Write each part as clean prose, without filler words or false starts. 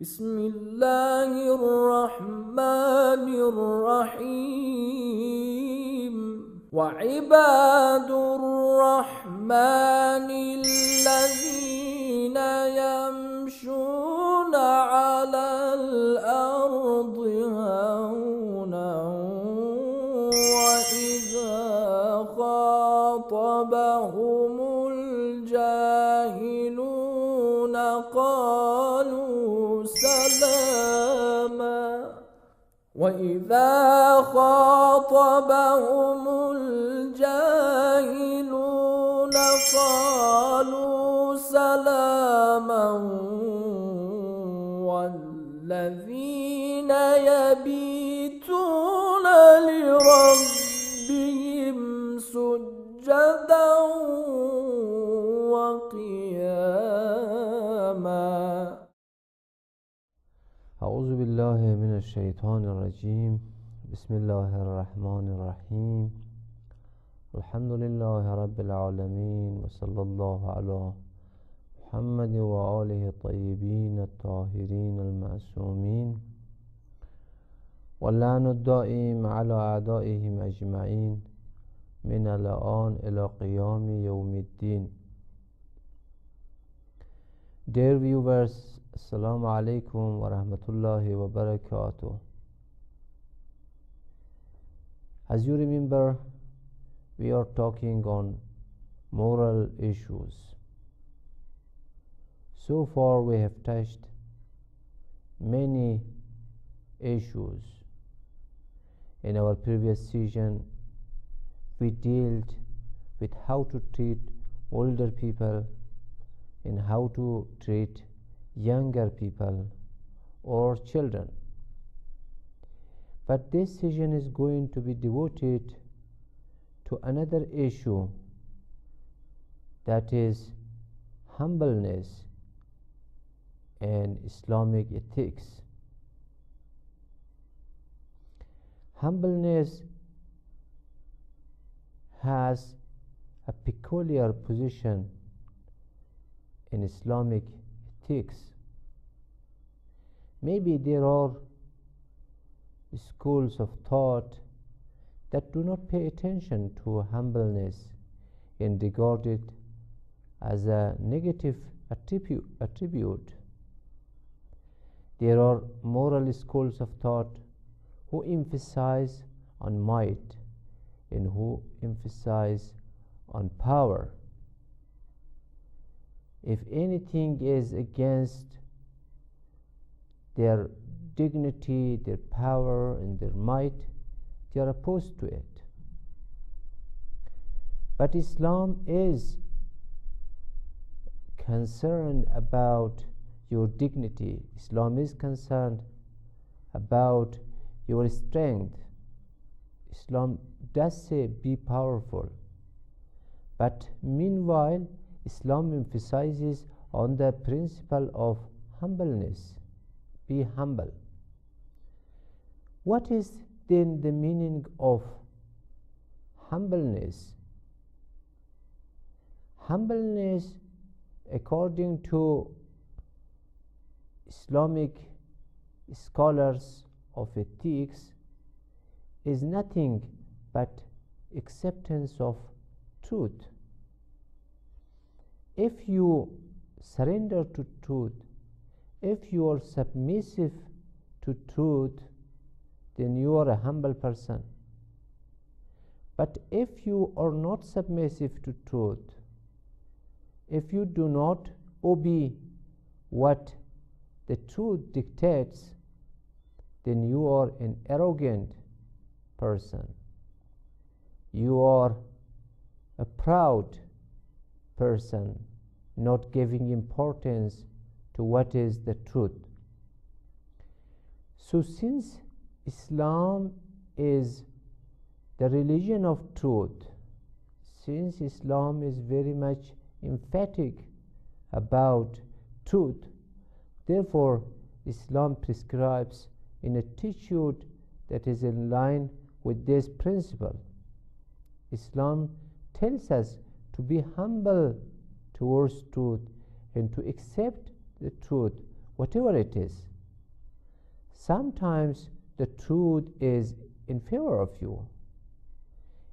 بسم الله الرحمن الرحيم وعباد الرحمن الذين يمشون على الأرض هونا وإذا خاطبهم الجاهلون قالوا سلاما وإذا خاطبهم الجاهلون قالوا سلاما والذين يبيتون لربهم سجدا وقياما. أعوذ بالله من الشيطان الرجيم. بسم الله الرحمن الرحيم. الحمد لله رب العالمين وصلى الله على محمد وآله الطيبين الطاهرين المعصومين واللعن الدائم على أعدائهم أجمعين من الآن إلى قيام يوم الدين. Dear viewers, Assalamu alaikum wa rahmatullahi wa barakatuh. As you remember, we are talking on moral issues. So far we have touched many issues. In our previous session, we dealt with how to treat older people and how to treat younger people or children. But this session is going to be devoted to another issue, that is humbleness and Islamic ethics. Humbleness has a peculiar position in Islamic ethics. Maybe there are schools of thought that do not pay attention to humbleness and regard it as a negative attribute. There are moral schools of thought who emphasize on might and who emphasize on power. If anything is against their dignity, their power, and their might, they are opposed to it. But Islam is concerned about your dignity. Islam is concerned about your strength. Islam does say be powerful. But meanwhile, Islam emphasizes on the principle of humbleness. Be humble. What is then the meaning of humbleness? Humbleness, according to Islamic scholars of ethics, is nothing but acceptance of truth. If you surrender to truth, if you are submissive to truth, then you are a humble person. But if you are not submissive to truth, if you do not obey what the truth dictates, then you are an arrogant person. You are a proud person, not giving importance to what is the truth. So since Islam is the religion of truth, since Islam is very much emphatic about truth, therefore Islam prescribes an attitude that is in line with this principle. Islam tells us to be humble towards truth and to accept the truth whatever it is. Sometimes the truth is in favor of you.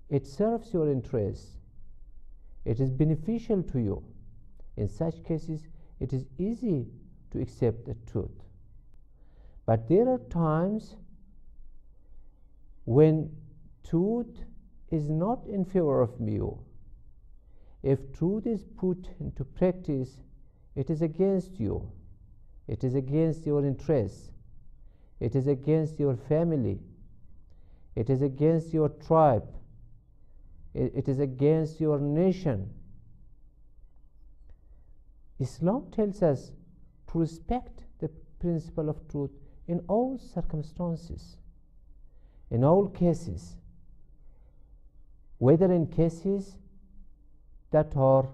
It serves your interests. It is beneficial to you. In such cases, it is easy to accept the truth. But there are times when truth is not in favor of you. If truth is put into practice, it is against you. It is against your interests. It is against your family. It is against your tribe. It is against your nation. Islam tells us to respect the principle of truth in all circumstances, in all cases, whether in cases that are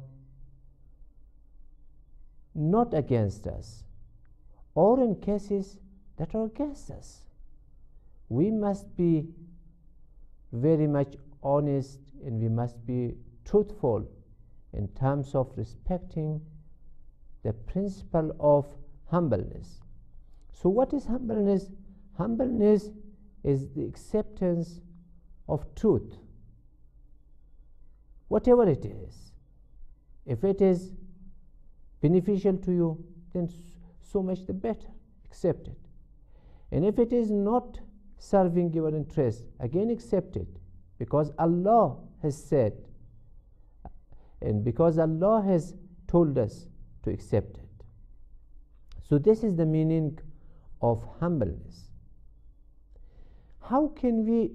not against us or in cases that are against us. We must be very much honest and we must be truthful in terms of respecting the principle of humbleness. So what is humbleness? Humbleness is the acceptance of truth, whatever it is. If it is beneficial to you, then so much the better. Accept it. And if it is not serving your interest, again accept it, because Allah has said and because Allah has told us to accept it. So this is the meaning of humbleness. How can we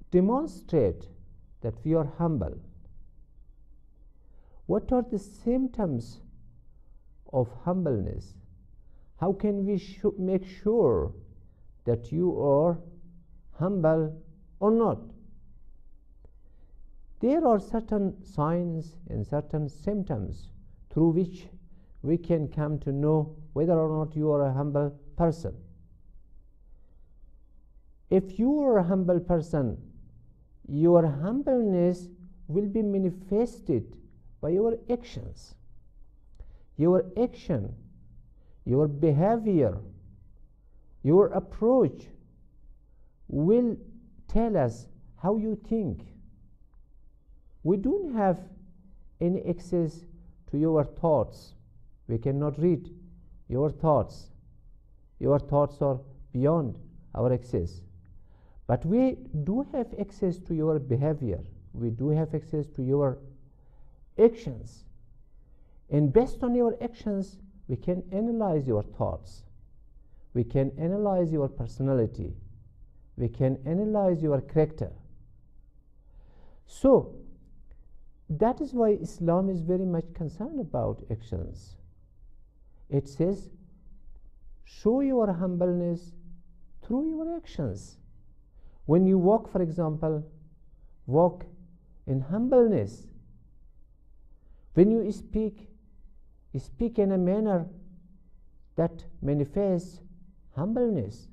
demonstrate that we are humble? What are the symptoms of humbleness? How can we make sure that you are humble or not? There are certain signs and certain symptoms through which we can come to know whether or not you are a humble person. If you are a humble person, your humbleness will be manifested by your actions. Your action, your behavior, your approach will tell us how you think. We don't have any access to your thoughts. We cannot read your thoughts. Your thoughts are beyond our access. But we do have access to your behavior. We do have access to your actions. And based on your actions, we can analyze your thoughts. We can analyze your personality. We can analyze your character. So, that is why Islam is very much concerned about actions. It says, show your humbleness through your actions. When you walk, for example, walk in humbleness. When you speak in a manner that manifests humbleness.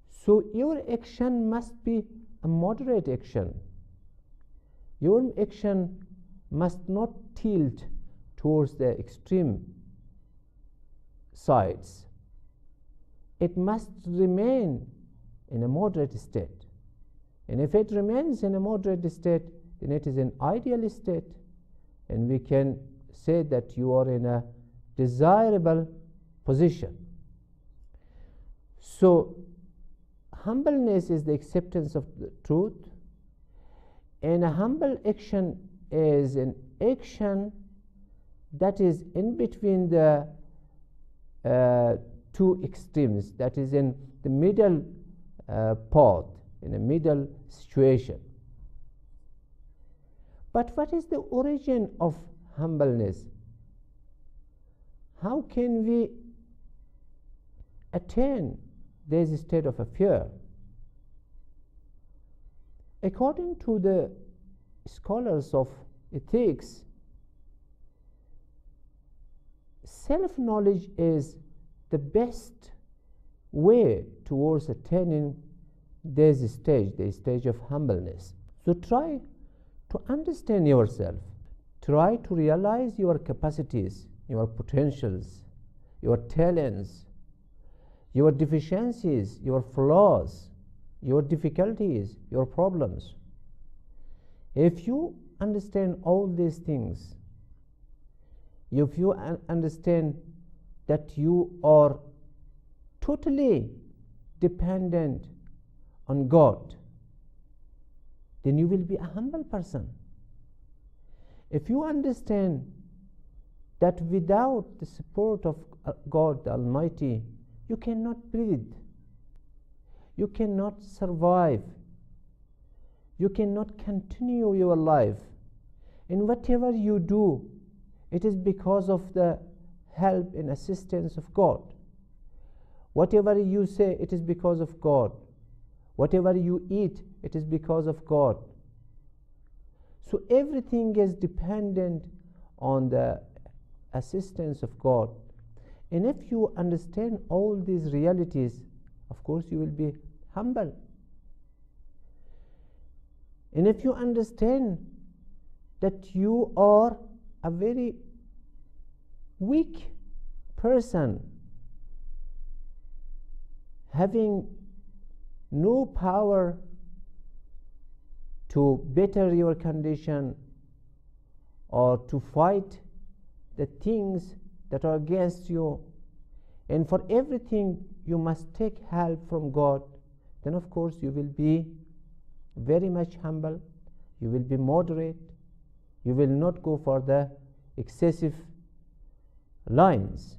So your action must be a moderate action. Your action must not tilt towards the extreme sides. It must remain in a moderate state. And if it remains in a moderate state, then it is an ideal state. And we can say that you are in a desirable position. So, humbleness is the acceptance of the truth. And a humble action is an action that is in between the two extremes, that is in the middle path, in a middle situation. But what is the origin of humbleness? How can we attain this state of affair? According to the scholars of ethics, self-knowledge is the best way towards attaining this stage, the stage of humbleness. So try to understand yourself. Try to realize your capacities, your potentials, your talents, your deficiencies, your flaws, your difficulties, your problems. If you understand all these things, if you understand that you are totally dependent on God, then you will be a humble person. If you understand that without the support of God the Almighty, you cannot breathe, you cannot survive, you cannot continue your life, and whatever you do, it is because of the help and assistance of God. Whatever you say, it is because of God. Whatever you eat, it is because of God. So everything is dependent on the assistance of God. And if you understand all these realities, of course you will be humble. And if you understand that you are a very weak person, having no power to better your condition or to fight the things that are against you, and for everything you must take help from God, then of course you will be very much humble, you will be moderate, you will not go for the excessive lines,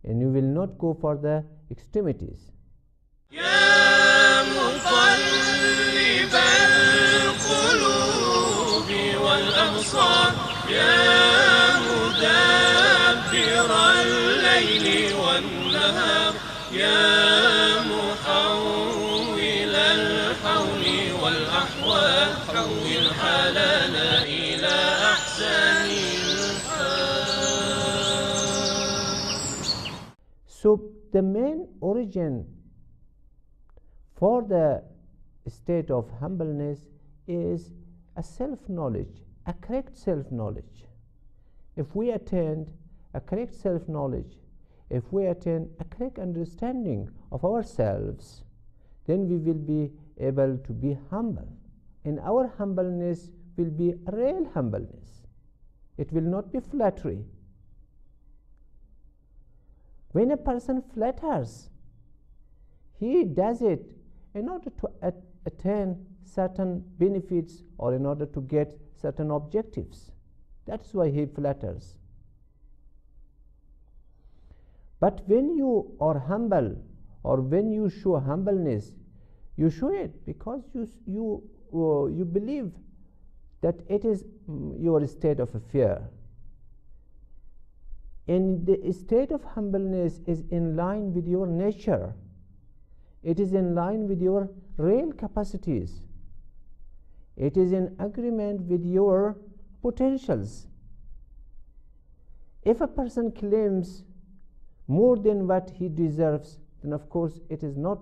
and you will not go for the extremities. يا مقلب القلوب والأبصار يا مدبر الليل والنهار يا محول الحول والأحوال حول حالنا إلى أحسن الحال. So the main origin for the state of humbleness is a self-knowledge, a correct self-knowledge. If we attain a correct self-knowledge, if we attain a correct understanding of ourselves, then we will be able to be humble. And our humbleness will be a real humbleness. It will not be flattery. When a person flatters, he does it in order to attain certain benefits or in order to get certain objectives. That's why he flatters. But when you are humble, or when you show humbleness, you show it because you believe that it is your state of fear. And the state of humbleness is in line with your nature. It is in line with your real capacities. It is in agreement with your potentials. If a person claims more than what he deserves, then of course it is not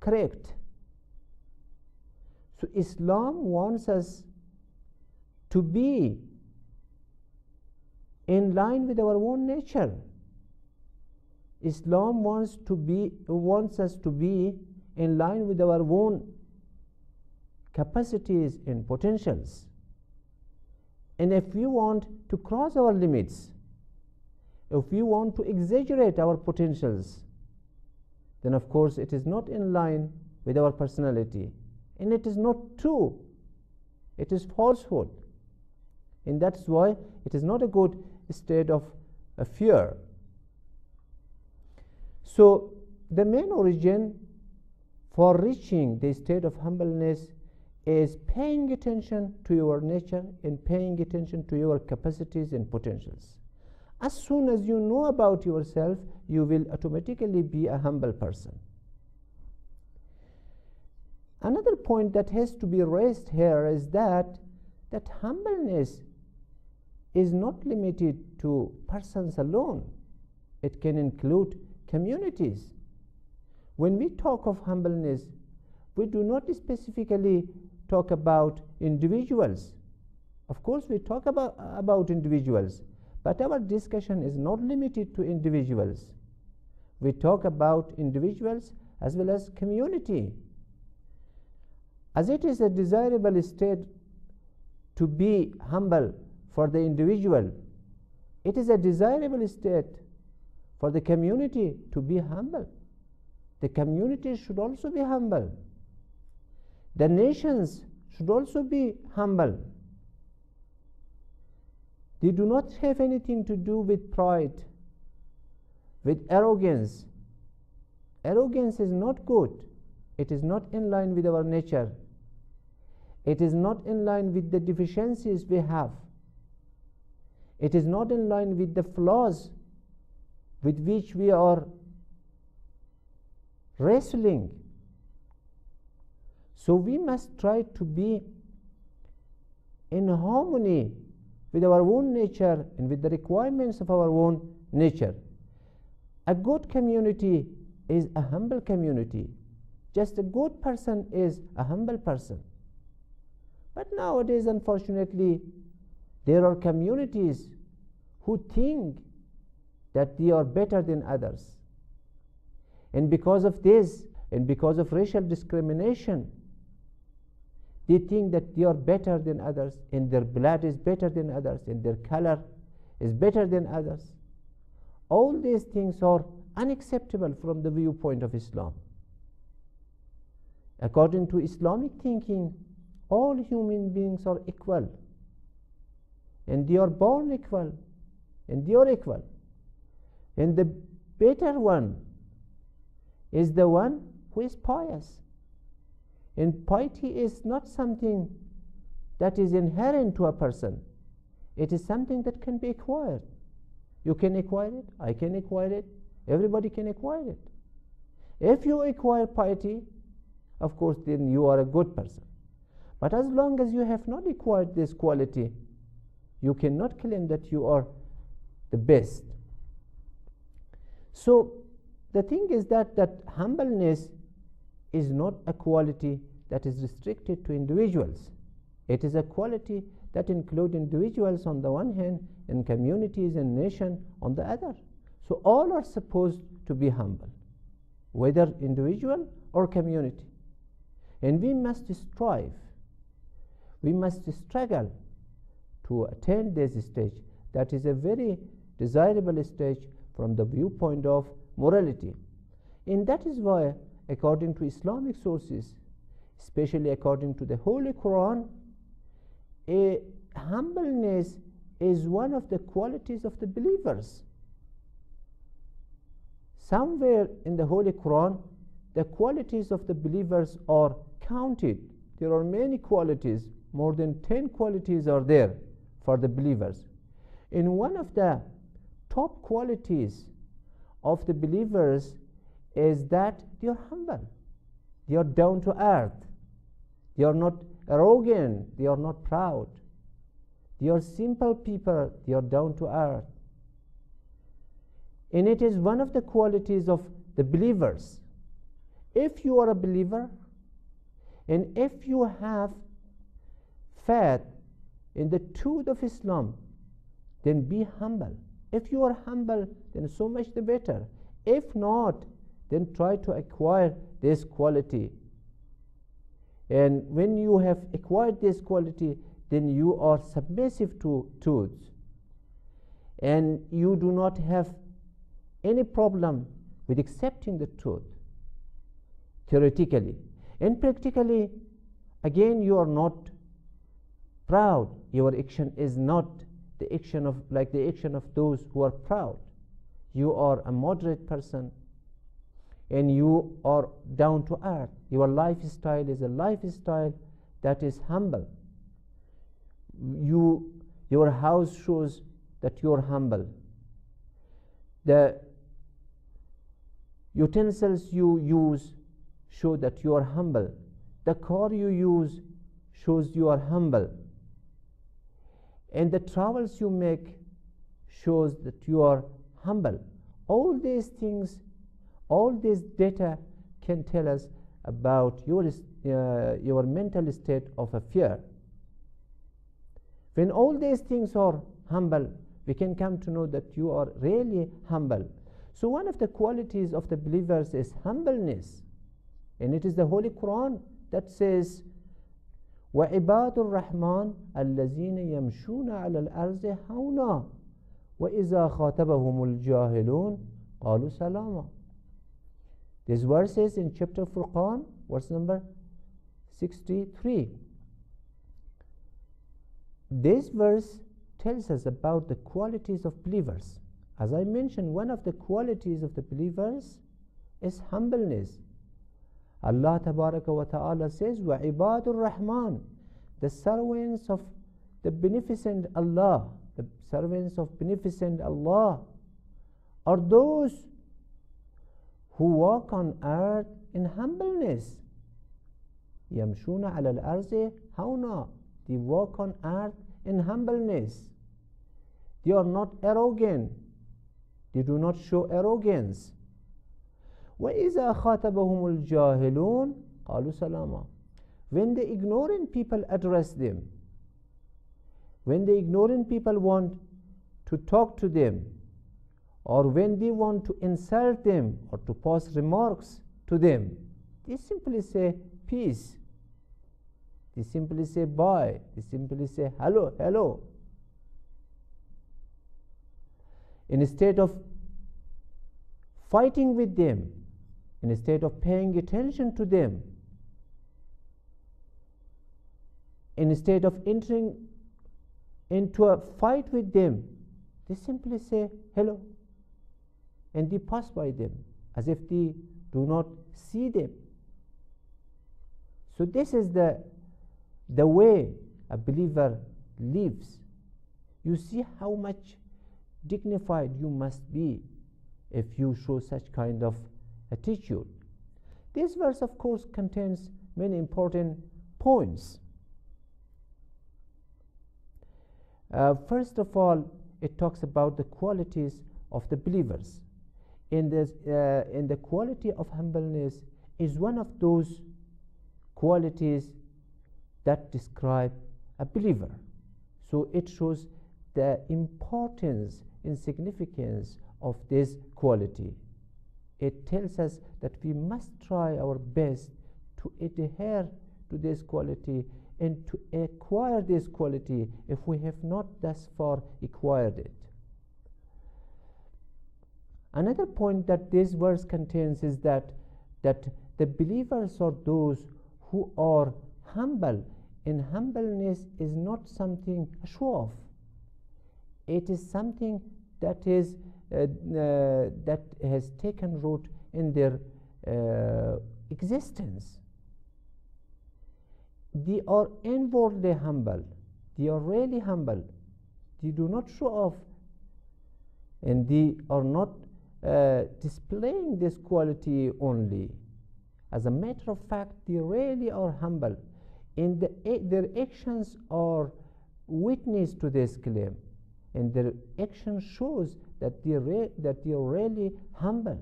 correct. So Islam wants us to be in line with our own nature. Islam wants us to be in line with our own capacities and potentials. And if we want to cross our limits, if we want to exaggerate our potentials, then of course it is not in line with our personality, and it is not true. It is falsehood, and that's why it is not a good state of fear. So the main origin for reaching the state of humbleness is paying attention to your nature and paying attention to your capacities and potentials. As soon as you know about yourself, you will automatically be a humble person. Another point that has to be raised here is that humbleness is not limited to persons alone. It can include communities. When we talk of humbleness, we do not specifically talk about individuals Of course, we talk about individuals, but our discussion is not limited to individuals. We talk about individuals as well as community. As it is a desirable state to be humble for the individual, it is a desirable state for the community to be humble. The community should also be humble. The nations should also be humble. They do not have anything to do with pride, with arrogance. Arrogance is not good. It is not in line with our nature. It is not in line with the deficiencies we have. It is not in line with the flaws with which we are wrestling. So we must try to be in harmony with our own nature and with the requirements of our own nature. A good community is a humble community. Just a good person is a humble person. But nowadays, unfortunately, there are communities who think that they are better than others. And because of this, and because of racial discrimination, they think that they are better than others, and their blood is better than others, and their color is better than others. All these things are unacceptable from the viewpoint of Islam. According to Islamic thinking, all human beings are equal, and they are born equal, and they are equal. And the better one is the one who is pious. And piety is not something that is inherent to a person. It is something that can be acquired. You can acquire it, I can acquire it, everybody can acquire it. If you acquire piety, of course, then you are a good person. But as long as you have not acquired this quality, you cannot claim that you are the best. So the thing is that humbleness is not a quality that is restricted to individuals. It is a quality that includes individuals on the one hand and communities and nations on the other. So all are supposed to be humble, whether individual or community. And we must strive, we must struggle to attain this stage. That is a very desirable stage from the viewpoint of morality. And that is why, according to Islamic sources, especially according to the Holy Quran, humbleness is one of the qualities of the believers. Somewhere in the Holy Quran, the qualities of the believers are counted. There are many qualities, more than 10 qualities are there for the believers. And one of the top qualities of the believers is that they are humble. They are down to earth. They are not arrogant. They are not proud. They are simple people. They are down to earth. And it is one of the qualities of the believers. If you are a believer, and if you have faith in the truth of Islam, then be humble. If you are humble, then so much the better. If not, then try to acquire this quality. And when you have acquired this quality, then you are submissive to truth. And you do not have any problem with accepting the truth, theoretically. And practically, again, you are not proud. Your action is not the action of those who are proud. You are a moderate person, and you are down to earth. Your lifestyle is a lifestyle that is humble. Your house shows that you are humble. The utensils you use show that you are humble. The car you use shows you are humble. And the travels you make shows that you are humble. All these things, all this data can tell us about your mental state of a fear. When all these things are humble, we can come to know that you are really humble. So one of the qualities of the believers is humbleness. And it is the Holy Quran that says, وَعِبَادُ الرَّحْمَنِ الَّذِينَ يَمْشُونَ عَلَى الْأَرْضِ هَوْنًا وَإِذَا خَاطَبَهُمُ الْجَاهِلُونَ قَالُوا سَلَامًا. This verse is in chapter Furqan, verse number 63. This verse tells us about the qualities of believers. As I mentioned, one of the qualities of the believers is humbleness. Allah Tabaraka wa Ta'ala says, وَعِبَادُ الرَّحْمَنِ, the servants of the beneficent Allah, the servants of beneficent Allah are those who walk on earth in humbleness. يَمْشُونَ عَلَى الْأَرْضِ هَوْنًا, they walk on earth in humbleness. They are not arrogant. They do not show arrogance. وَإِذَا خَاطَبَهُمُ الْجَاهِلُونَ قَالُوا سَلَامًا. When the ignorant people address them, when the ignorant people want to talk to them, or when they want to insult them or to pass remarks to them, they simply say peace. They simply say bye. They simply say hello, hello. Instead of fighting with them, instead of paying attention to them, instead of entering into a fight with them, they simply say hello, and they pass by them as if they do not see them. So this is the way a believer lives. You see how much dignified you must be if you show such kind of attitude. This verse, of course, contains many important points. First of all, it talks about the qualities of the believers. In the quality of humbleness is one of those qualities that describe a believer. So it shows the importance and significance of this quality. It tells us that we must try our best to adhere to this quality and to acquire this quality if we have not thus far acquired it. Another point that this verse contains is that the believers are those who are humble, and humbleness is not something a show off. It is something that is that has taken root in their existence. They are inwardly humble. They are really humble. They do not show off, and they are not displaying this quality only. As a matter of fact, they really are humble, and their actions are witness to this claim, and their action shows that they are really humble.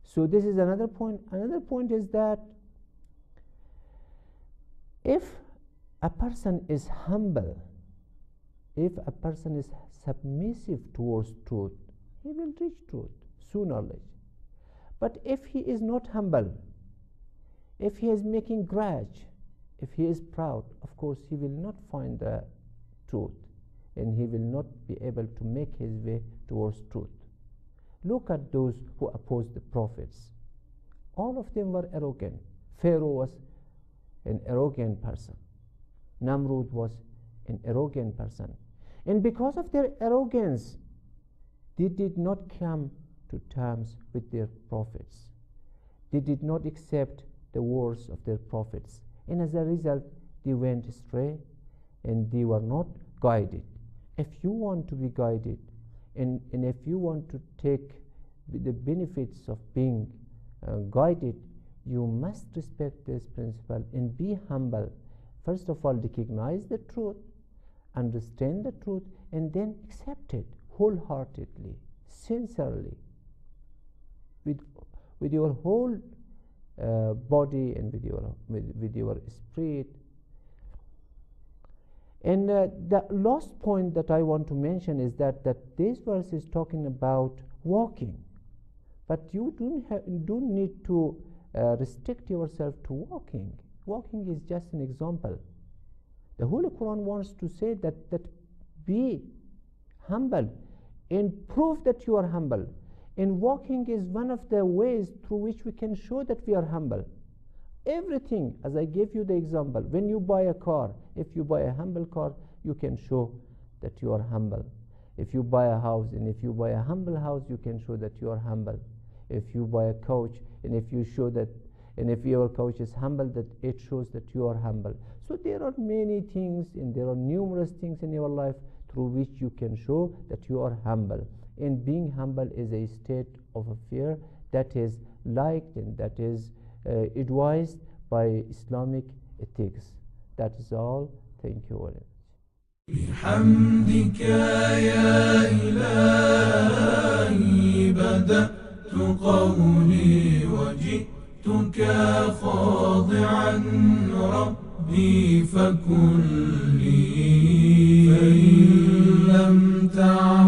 So this is another point. Another point is that if a person is humble, if a person is submissive towards truth, he will reach truth sooner or later. But if he is not humble, if he is making grudge, if he is proud, of course he will not find the truth, and he will not be able to make his way towards truth. Look at those who opposed the prophets. All of them were arrogant. Pharaoh was an arrogant person. Namrud was an arrogant person. And because of their arrogance, they did not come to terms with their prophets. They did not accept the words of their prophets. And as a result, they went astray and they were not guided. If you want to be guided, and if you want to take the benefits of being guided, you must respect this principle and be humble. First of all, recognize the truth, understand the truth, and then accept it wholeheartedly, sincerely, with your whole body and with your spirit. And the last point that I want to mention is that this verse is talking about walking, but you don't need to restrict yourself to walking. Walking is just an example. The Holy Quran wants to say that be humble and prove that you are humble. And walking is one of the ways through which we can show that we are humble. Everything, as I gave you the example, when you buy a car, if you buy a humble car, you can show that you are humble. If you buy a house, and if you buy a humble house, you can show that you are humble. If you buy a couch, and if you show that, and if your couch is humble, that it shows that you are humble. So there are many things, and there are numerous things in your life through which you can show that you are humble. And being humble is a state of affair that is liked and that is advised by Islamic ethics. That is all. Thank you very much. بحمدك يا إلهي بدأت قولي وجئتك خاضعا ربي فكن لي فإن لم تعلم